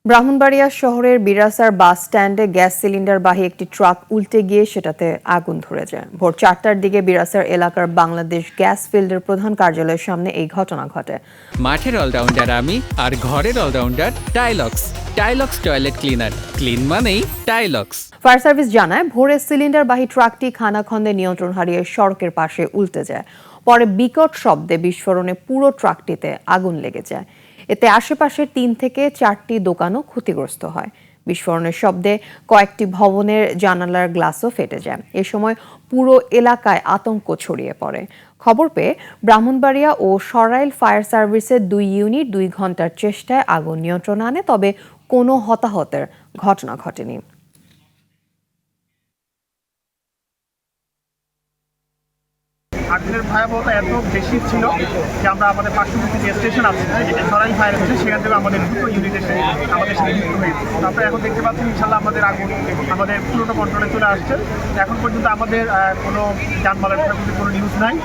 ব্রাহ্মণবাড়িয়া শহরের বিরাসার বাস স্ট্যান্ডে গ্যাস সিলিন্ডারবাহী একটি ট্রাক উল্টে গিয়ে সেটাতে আগুন ধরে যায়। ভোর 4টার দিকে বিরাসার এলাকার বাংলাদেশ গ্যাস ফিল্ডের প্রধান কার্যালয়ের সামনে এই ঘটনা ঘটে। মাঠের অলরাউন্ডার আমি আর ঘরের all rounder Tilex. Tilex toilet cleaner, clean মানেই টাইলক্স। ফায়ার সার্ভিস জানায়, ভোরে সিলিন্ডারবাহী ট্রাকটি খানাখন্দে নিয়ন্ত্রণ হারিয়ে সড়কের পাশে উল্টে যায়। পরে বিকট শব্দে বিস্ফোরণে পুরো ট্রাকটিতে আগুন লেগে যায়। এতে আশেপাশের 3 থেকে 4টি দোকানও ক্ষতিগ্রস্ত হয়। বিস্ফোরণের শব্দে কয়েকটি ভবনের জানালার গ্লাসও ফেটে যায়। এ সময় পুরো এলাকায় আতঙ্ক ছড়িয়ে পড়ে। খবর পেয়ে ব্রাহ্মণবাড়িয়া ও সরাইল ফায়ার সার্ভিসের 2 ইউনিট 2 ঘন্টার চেষ্টায় আগুন নিয়ন্ত্রণে আনে, তবে কোনো হতাহতের ঘটনা ঘটেনি। আগুনের ভয়াবহতা এত বেশি ছিল যে আমরা আমাদের পার্শ্ববর্তী যে স্টেশন আছে, সরাইল ফায়ার আছে, সেখান থেকে আমাদের দুটো ইউনিট এসে আমাদের সাথে যুক্ত হয়েছে। তারপরে এখন দেখতে পাচ্ছি ইনশাল্লাহ আমাদের আগুন আমাদের পুরোটা কন্ট্রোলে চলে আসছে। এখন পর্যন্ত আমাদের কোনো যানবাহনের কোনো নিউজ নাই।